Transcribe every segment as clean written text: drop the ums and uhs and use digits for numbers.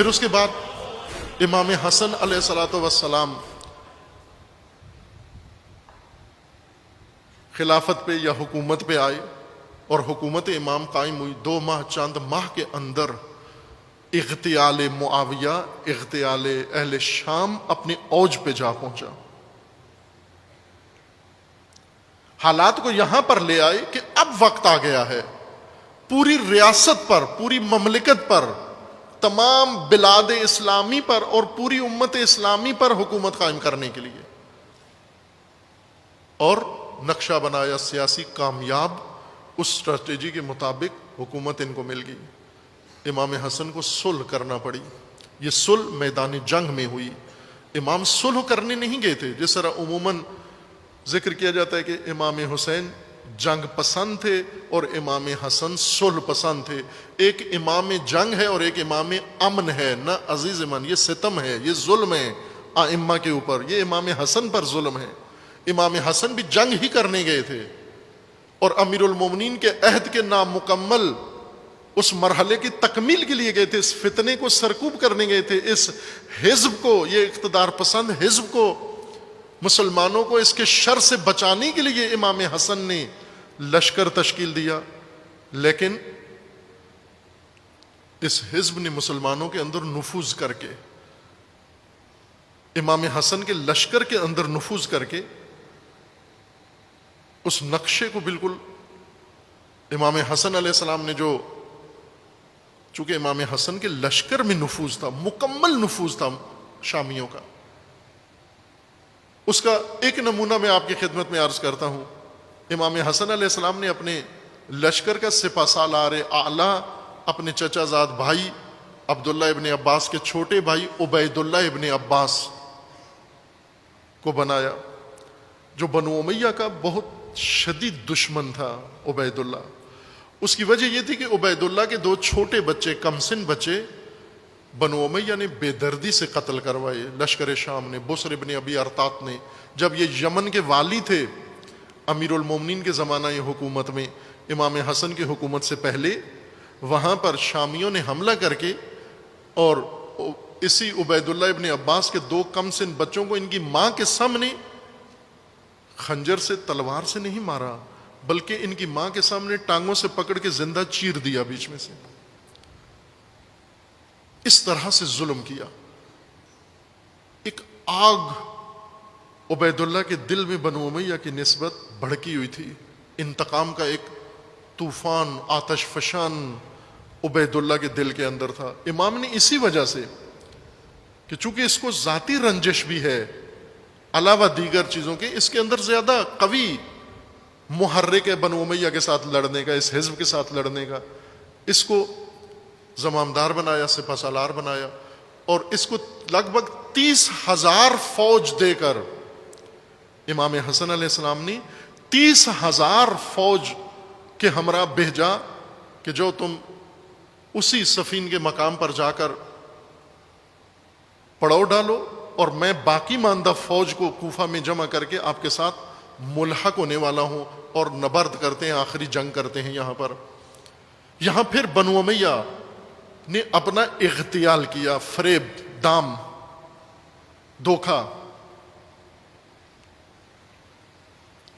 پھر اس کے بعد امام حسن علیہ الصلوۃ والسلام خلافت پہ یا حکومت پہ آئے اور حکومت امام قائم ہوئی. 2 ماہ چند ماہ کے اندر اغتیال معاویہ، اغتیال اہل شام اپنے اوج پہ جا پہنچا. حالات کو یہاں پر لے آئے کہ اب وقت آ گیا ہے پوری ریاست پر، پوری مملکت پر، تمام بلاد اسلامی پر اور پوری امت اسلامی پر حکومت قائم کرنے کے لیے. اور نقشہ بنایا سیاسی، کامیاب اس اسٹریٹجی کے مطابق حکومت ان کو مل گئی. امام حسن کو صلح کرنا پڑی. یہ صلح میدان جنگ میں ہوئی. امام صلح کرنے نہیں گئے تھے. جس طرح عموماً ذکر کیا جاتا ہے کہ امام حسین جنگ پسند تھے اور امام حسن صلح پسند تھے. ایک امام جنگ ہے اور ایک امام امن ہے. نہ عزیز من، یہ ستم ہے، یہ ظلم ہے ائمہ کے اوپر. یہ امام حسن پر ظلم ہے. امام حسن بھی جنگ ہی کرنے گئے تھے اور امیر المومنین کے عہد کے نامکمل اس مرحلے کی تکمیل کے لیے گئے تھے. اس فتنے کو سرکوب کرنے گئے تھے. اس حزب کو، یہ اقتدار پسند حزب کو، مسلمانوں کو اس کے شر سے بچانے کے لیے امام حسن نے لشکر تشکیل دیا. لیکن اس حزب نے مسلمانوں کے اندر نفوذ کر کے، امام حسن کے لشکر کے اندر نفوذ کر کے اس نقشے کو بالکل امام حسن علیہ السلام نے جو، چونکہ امام حسن کے لشکر میں نفوذ تھا، مکمل نفوذ تھا شامیوں کا، اس کا ایک نمونہ میں آپ کی خدمت میں عرض کرتا ہوں. امام حسن علیہ السلام نے اپنے لشکر کا سپہ سالار اعلیٰ اپنے چچا زاد بھائی عبداللہ ابن عباس کے چھوٹے بھائی عبید اللہ ابن عباس کو بنایا، جو بنو امیہ کا بہت شدید دشمن تھا عبید اللہ. اس کی وجہ یہ تھی کہ عبید اللہ کے 2 چھوٹے بچے، کمسن بچے، بنو امیہ نے بے دردی سے قتل کروائے. لشکر شام نے، بصر ابن ابی ارطاط نے، جب یہ یمن کے والی تھے امیر المومنین کے زمانہ حکومت میں، امام حسن کی حکومت سے پہلے، وہاں پر شامیوں نے حملہ کر کے اور اسی عبید اللہ ابن عباس کے 2 کمسن بچوں کو ان کی ماں کے سامنے خنجر سے، تلوار سے نہیں مارا، بلکہ ان کی ماں کے سامنے ٹانگوں سے پکڑ کے زندہ چیر دیا بیچ میں سے. اس طرح سے ظلم کیا. ایک آگ عبید اللہ کے دل میں بنو امیہ کی نسبت بھڑکی ہوئی تھی. انتقام کا ایک طوفان، آتش فشان عبید اللہ کے دل کے اندر تھا. امام نے اسی وجہ سے کہ چونکہ اس کو ذاتی رنجش بھی ہے علاوہ دیگر چیزوں کے، اس کے اندر زیادہ قوی محرک ہے بنو امیہ کے ساتھ لڑنے کا، اس حزب کے ساتھ لڑنے کا. اس کو زمامدار بنایا، سپہ سالار بنایا، اور اس کو لگ بھگ 30,000 فوج دے کر امام حسن علیہ السلام نے 30,000 فوج کے ہمراہ بھیجا کہ جو تم اسی سفین کے مقام پر جا کر پڑاؤ ڈالو، اور میں باقی ماندہ فوج کو کوفہ میں جمع کر کے آپ کے ساتھ ملحق ہونے والا ہوں، اور نبرد کرتے ہیں، آخری جنگ کرتے ہیں. یہاں پھر بنو امیہ نے اپنا اغتیال کیا، فریب، دام، دھوکہ.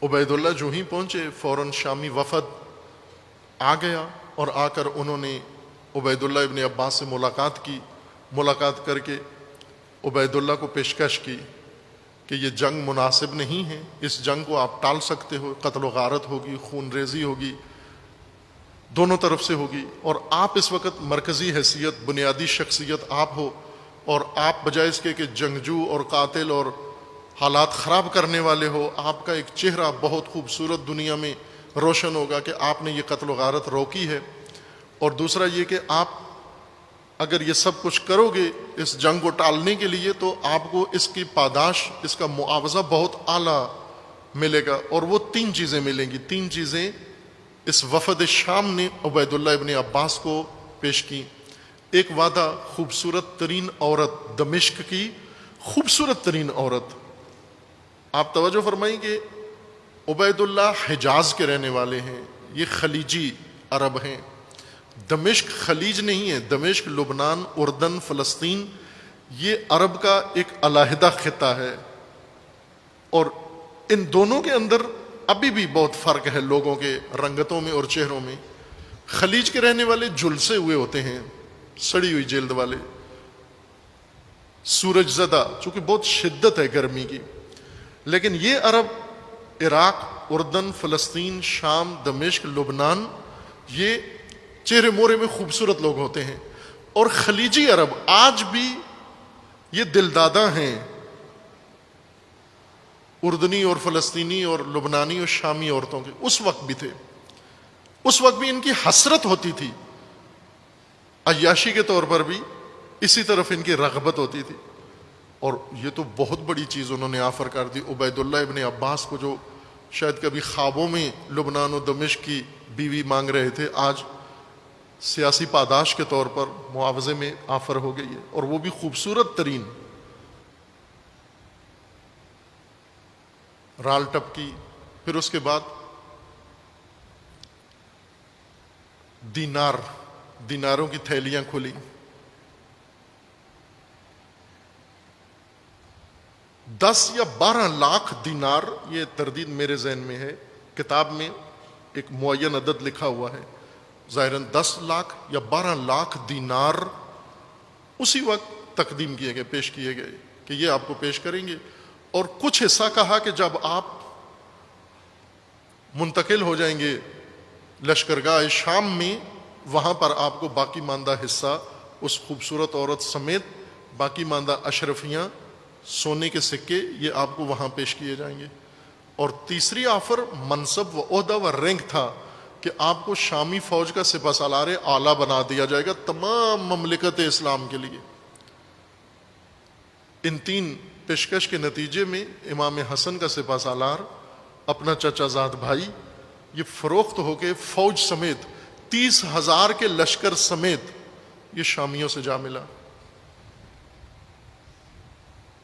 عبید اللہ جو ہی پہنچے فوراً شامی وفد آ گیا، اور آ کر انہوں نے عبید اللہ ابن عباس سے ملاقات کی. ملاقات کر کے عبید اللہ کو پیشکش کی کہ یہ جنگ مناسب نہیں ہے، اس جنگ کو آپ ٹال سکتے ہو، قتل و غارت ہوگی، خون ریزی ہوگی، دونوں طرف سے ہوگی، اور آپ اس وقت مرکزی حیثیت، بنیادی شخصیت آپ ہو، اور آپ بجائے اس کے کہ جنگجو اور قاتل اور حالات خراب کرنے والے ہو، آپ کا ایک چہرہ بہت خوبصورت دنیا میں روشن ہوگا کہ آپ نے یہ قتل و غارت روکی ہے. اور دوسرا یہ کہ آپ اگر یہ سب کچھ کرو گے اس جنگ کو ٹالنے کے لیے، تو آپ کو اس کی پاداش، اس کا معاوضہ بہت اعلیٰ ملے گا. اور وہ 3 چیزیں ملیں گی. 3 چیزیں اس وفد شام نے عبید اللہ ابن عباس کو پیش کی. ایک وعدہ، خوبصورت ترین عورت، دمشق کی خوبصورت ترین عورت. آپ توجہ فرمائیں کہ عبید اللہ حجاز کے رہنے والے ہیں، یہ خلیجی عرب ہیں، دمشق خلیج نہیں ہے، دمشق لبنان، اردن، فلسطین، یہ عرب کا ایک علیحدہ خطہ ہے، اور ان دونوں کے اندر ابھی بھی بہت فرق ہے لوگوں کے رنگتوں میں اور چہروں میں۔ خلیج کے رہنے والے جھلسے ہوئے ہوتے ہیں، سڑی ہوئی جلد والے، سورج زدہ، چونکہ بہت شدت ہے گرمی کی، لیکن یہ عرب عراق، اردن، فلسطین، شام، دمشق، لبنان، یہ چہرے مورے میں خوبصورت لوگ ہوتے ہیں۔ اور خلیجی عرب آج بھی یہ دلدادہ ہیں اردنی اور فلسطینی اور لبنانی اور شامی عورتوں کے، اس وقت بھی تھے، اس وقت بھی ان کی حسرت ہوتی تھی، عیاشی کے طور پر بھی اسی طرف ان کی رغبت ہوتی تھی۔ اور یہ تو بہت بڑی چیز انہوں نے آفر کر دی، عبید اللہ ابن عباس کو جو شاید کبھی خوابوں میں لبنان و دمشق کی بیوی مانگ رہے تھے، آج سیاسی پاداش کے طور پر معاوضے میں آفر ہو گئی ہے، اور وہ بھی خوبصورت ترین۔ رال ٹپکی، پھر اس کے بعد دیناروں کی تھیلیاں کھلی، 10 یا 12 لاکھ دینار، یہ تردید میرے ذہن میں ہے، کتاب میں ایک معین عدد لکھا ہوا ہے، ظاہراً 10 لاکھ یا 12 لاکھ دینار اسی وقت تقدیم کیے گئے، پیش کیے گئے کہ یہ آپ کو پیش کریں گے۔ اور کچھ حصہ کہا کہ جب آپ منتقل ہو جائیں گے لشکرگاہ شام میں، وہاں پر آپ کو باقی ماندہ حصہ اس خوبصورت عورت سمیت باقی ماندہ اشرفیاں، سونے کے سکے، یہ آپ کو وہاں پیش کیے جائیں گے۔ اور تیسری آفر منصب و عہدہ و رینک تھا کہ آپ کو شامی فوج کا سپہ سالار اعلیٰ بنا دیا جائے گا تمام مملکت اسلام کے لیے۔ ان 3 پیشکش کے نتیجے میں امام حسن کا سپہ سالار، اپنا چچا زاد بھائی، یہ فروخت ہو کے فوج سمیت 30,000 کے لشکر سمیت یہ شامیوں سے جا ملا۔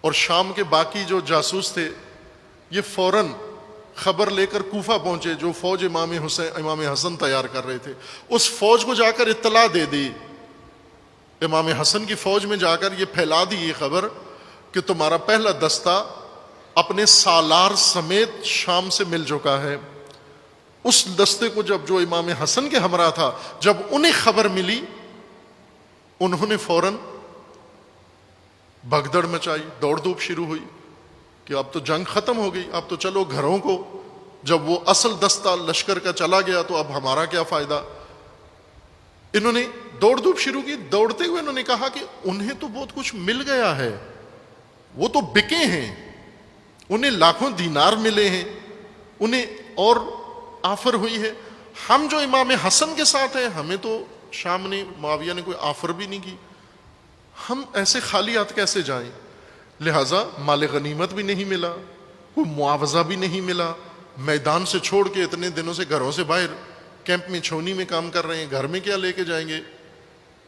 اور شام کے باقی جو جاسوس تھے یہ فوراً خبر لے کر کوفہ پہنچے، جو فوج امام حسن تیار کر رہے تھے، اس فوج کو جا کر اطلاع دے دی، امام حسن کی فوج میں جا کر یہ پھیلا دی یہ خبر کہ تمہارا پہلا دستہ اپنے سالار سمیت شام سے مل چکا ہے۔ اس دستے کو جب جو امام حسن کے ہمراہ تھا، جب انہیں خبر ملی، انہوں نے فوراً بھگدڑ مچائی، دوڑ دھوپ شروع ہوئی کہ اب تو جنگ ختم ہو گئی، اب تو چلو گھروں کو، جب وہ اصل دستہ لشکر کا چلا گیا تو اب ہمارا کیا فائدہ۔ انہوں نے دوڑ دھوپ شروع کی، دوڑتے ہوئے انہوں نے کہا کہ انہیں تو بہت کچھ مل گیا ہے، وہ تو بکے ہیں، انہیں لاکھوں دینار ملے ہیں، انہیں اور آفر ہوئی ہے، ہم جو امام حسن کے ساتھ ہیں، ہمیں تو شام نے، معاویہ نے کوئی آفر بھی نہیں کی، ہم ایسے خالی ہاتھ کیسے جائیں۔ لہٰذا مال غنیمت بھی نہیں ملا، کوئی معاوضہ بھی نہیں ملا، میدان سے چھوڑ کے اتنے دنوں سے گھروں سے باہر کیمپ میں چھونی میں کام کر رہے ہیں، گھر میں کیا لے کے جائیں گے،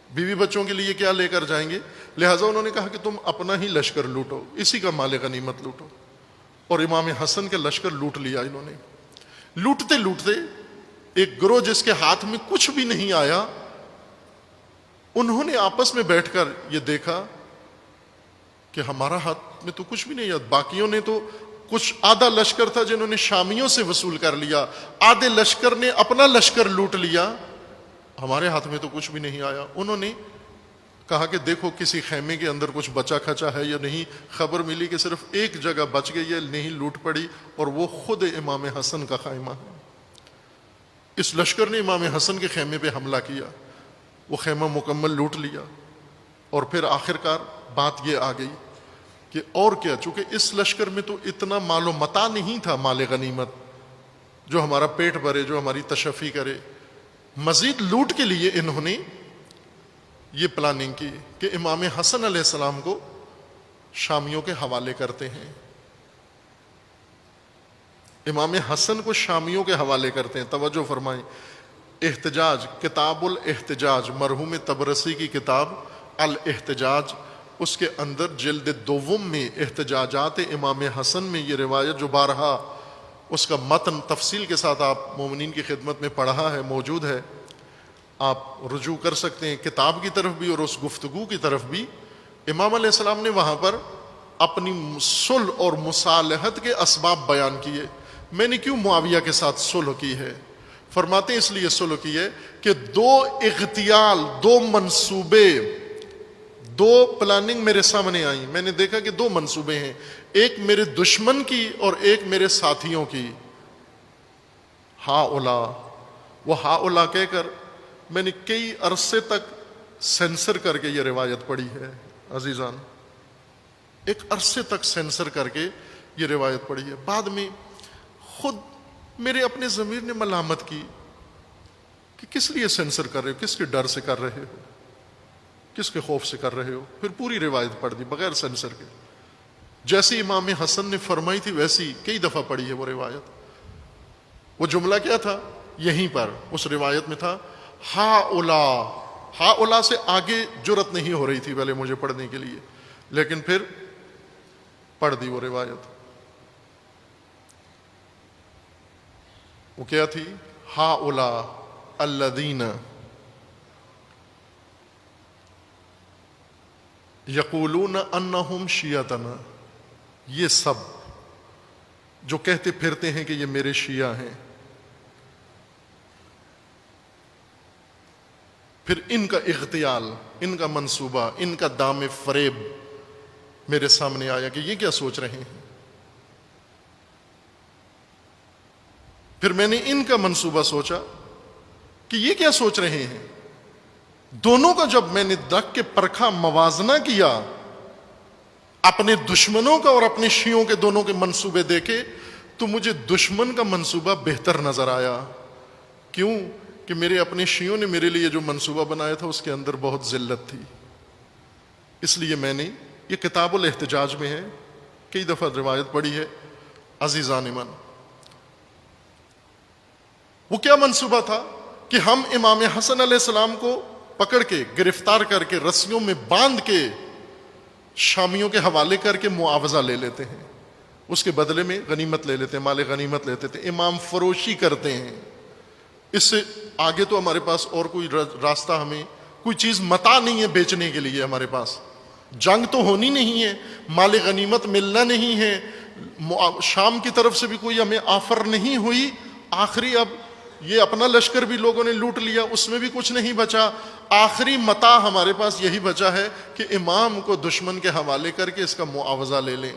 بیوی بچوں کے لیے کیا لے کر جائیں گے۔ لہٰذا انہوں نے کہا کہ تم اپنا ہی لشکر لوٹو، اسی کا مال غنیمت لوٹو، اور امام حسن کا لشکر لوٹ لیا انہوں نے۔ لوٹتے لوٹتے ایک گروہ جس کے ہاتھ میں کچھ بھی نہیں آیا، انہوں نے آپس میں بیٹھ کر یہ دیکھا کہ ہمارا ہاتھ میں تو کچھ بھی نہیں ہے، باقیوں نے تو کچھ آدھا لشکر تھا جنہوں نے شامیوں سے وصول کر لیا، آدھے لشکر نے اپنا لشکر لوٹ لیا، ہمارے ہاتھ میں تو کچھ بھی نہیں آیا۔ انہوں نے کہا کہ دیکھو کسی خیمے کے اندر کچھ بچا کھچا ہے یا نہیں، خبر ملی کہ صرف ایک جگہ بچ گئی ہے، نہیں لوٹ پڑی، اور وہ خود امام حسن کا خیمہ ہے۔ اس لشکر نے امام حسن کے خیمے پہ حملہ کیا، وہ خیمہ مکمل لوٹ لیا، اور پھر آخرکار بات یہ آ گئی کہ اور کیا، چونکہ اس لشکر میں تو اتنا مال و متاع نہیں تھا، مال غنیمت جو ہمارا پیٹ بھرے، جو ہماری تشفی کرے، مزید لوٹ کے لیے انہوں نے یہ پلاننگ کی کہ امام حسن علیہ السلام کو شامیوں کے حوالے کرتے ہیں، امام حسن کو شامیوں کے حوالے کرتے ہیں۔ توجہ فرمائیں، احتجاج، کتاب الاحتجاج، مرحوم طبرسی کی کتاب الاحتجاج، اس کے اندر جلد دوم میں احتجاجات امام حسن میں یہ روایت جو بارہا اس کا متن تفصیل کے ساتھ آپ مومنین کی خدمت میں پڑھا ہے، موجود ہے۔ آپ رجوع کر سکتے ہیں کتاب کی طرف بھی اور اس گفتگو کی طرف بھی. امام علیہ السلام نے وہاں پر اپنی صلح اور مصالحت کے اسباب بیان کیے. میں نے کیوں معاویہ کے ساتھ صلح کی ہے؟ فرماتے ہیں اس لیے صلح کی ہے کہ دو اغتیال، دو منصوبے، دو پلاننگ میرے سامنے آئیں. میں نے دیکھا کہ دو منصوبے ہیں، ایک میرے دشمن کی اور ایک میرے ساتھیوں کی. وہ ہا کہہ کر میں نے کئی عرصے تک سینسر کر کے یہ روایت پڑھی ہے عزیزان، ایک عرصے تک سینسر کر کے یہ روایت پڑھی ہے. بعد میں خود میرے اپنے ضمیر نے ملامت کی کہ کس لیے سینسر کر رہے ہو، کس کے ڈر سے کر رہے ہو، کس کے خوف سے کر رہے ہو. پھر پوری روایت پڑھ دی بغیر سینسر کے، جیسی امام حسن نے فرمائی تھی ویسی کئی دفعہ پڑھی ہے وہ روایت. وہ جملہ کیا تھا؟ یہیں پر اس روایت میں تھا ہا سے آگے جرت نہیں ہو رہی تھی پہلے مجھے پڑھنے کے لیے، لیکن پھر پڑھ دی وہ روایت. وہ کیا تھی؟ الذین یقولون انہم شیعتنا، یہ سب جو کہتے پھرتے ہیں کہ یہ میرے شیعہ ہیں. پھر ان کا اغتیال، ان کا منصوبہ، ان کا دام فریب میرے سامنے آیا کہ یہ کیا سوچ رہے ہیں. پھر میں نے ان کا منصوبہ سوچا کہ یہ کیا سوچ رہے ہیں. دونوں کا جب میں نے رکھ کے پرکھا، موازنہ کیا، اپنے دشمنوں کا اور اپنے شیعوں کے دونوں کے منصوبے دیکھے، تو مجھے دشمن کا منصوبہ بہتر نظر آیا. کیوں؟ کہ میرے اپنے شیعوں نے میرے لیے جو منصوبہ بنایا تھا اس کے اندر بہت ذلت تھی. اس لیے میں نے، یہ کتاب الاحتجاج میں ہے، کئی دفعہ روایت پڑھی ہے عزیزان من. وہ کیا منصوبہ تھا کہ ہم امام حسن علیہ السلام کو پکڑ کے، گرفتار کر کے، رسیوں میں باندھ کے شامیوں کے حوالے کر کے معاوضہ لے لیتے ہیں، اس کے بدلے میں غنیمت لے لیتے ہیں، مال غنیمت لیتے تھے، امام فروشی کرتے ہیں. اس سے آگے تو ہمارے پاس اور کوئی راستہ، ہمیں کوئی چیز متاع نہیں ہے بیچنے کے لیے. ہمارے پاس جنگ تو ہونی نہیں ہے، مال غنیمت ملنا نہیں ہے، شام کی طرف سے بھی کوئی ہمیں آفر نہیں ہوئی. آخری اب یہ اپنا لشکر بھی لوگوں نے لوٹ لیا، اس میں بھی کچھ نہیں بچا. آخری متاع ہمارے پاس یہی بچا ہے کہ امام کو دشمن کے حوالے کر کے اس کا معاوضہ لے لیں.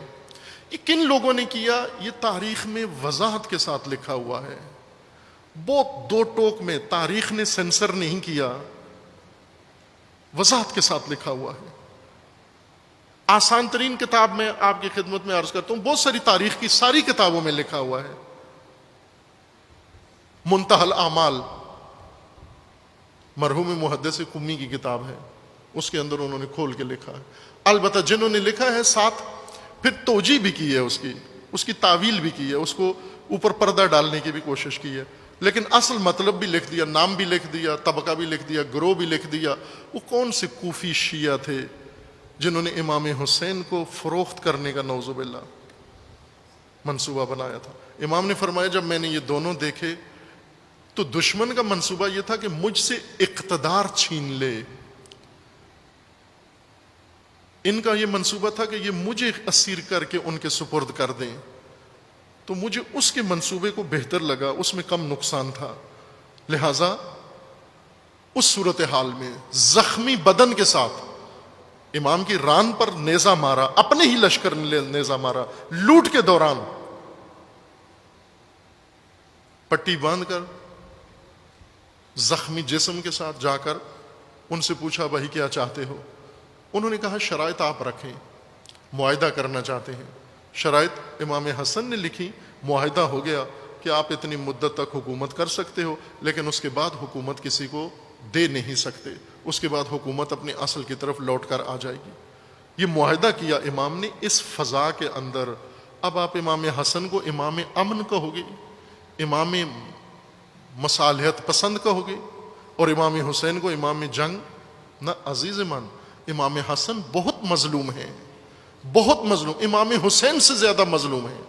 یہ کن لوگوں نے کیا؟ یہ تاریخ میں وضاحت کے ساتھ لکھا ہوا ہے، بہت دو ٹوک میں. تاریخ نے سینسر نہیں کیا، وضاحت کے ساتھ لکھا ہوا ہے. آسان ترین کتاب میں آپ کی خدمت میں عرض کرتا ہوں، بہت ساری تاریخ کی ساری کتابوں میں لکھا ہوا ہے. منتہی الاعمال مرحوم محدث قمی کی کتاب ہے، اس کے اندر انہوں نے کھول کے لکھا ہے. البتہ جنہوں نے لکھا ہے ساتھ پھر توجیہ بھی کی ہے، اس کی تعویل بھی کی ہے، اس کو اوپر پردہ ڈالنے کی بھی کوشش کی ہے، لیکن اصل مطلب بھی لکھ دیا، نام بھی لکھ دیا، طبقہ بھی لکھ دیا، گروہ بھی لکھ دیا. وہ کون سے کوفی شیعہ تھے جنہوں نے امام حسین کو فروخت کرنے کا نعوذ باللہ منصوبہ بنایا تھا. امام نے فرمایا جب میں نے یہ دونوں دیکھے تو دشمن کا منصوبہ یہ تھا کہ مجھ سے اقتدار چھین لے. ان کا یہ منصوبہ تھا کہ یہ مجھے اسیر کر کے ان کے سپرد کر دیں. تو مجھے اس کے منصوبے کو بہتر لگا، اس میں کم نقصان تھا. لہذا اس صورتحال میں زخمی بدن کے ساتھ امام کی ران پر نیزہ مارا، اپنے ہی لشکر نے نیزہ مارا لوٹ کے دوران. پٹی باندھ کر زخمی جسم کے ساتھ جا کر ان سے پوچھا بھائی کیا چاہتے ہو؟ انہوں نے کہا شرائط آپ رکھیں، معاہدہ کرنا چاہتے ہیں. شرائط امام حسن نے لکھی، معاہدہ ہو گیا کہ آپ اتنی مدت تک حکومت کر سکتے ہو، لیکن اس کے بعد حکومت کسی کو دے نہیں سکتے، اس کے بعد حکومت اپنے اصل کی طرف لوٹ کر آ جائے گی. یہ معاہدہ کیا امام نے اس فضا کے اندر. اب آپ امام حسن کو امام امن کہو گے، امام مصالحت پسند کہو گے، اور امام حسین کو امام جنگ؟ نہ عزیز من، امام حسن بہت مظلوم ہیں، بہت مظلوم، امام حسین سے زیادہ مظلوم ہیں.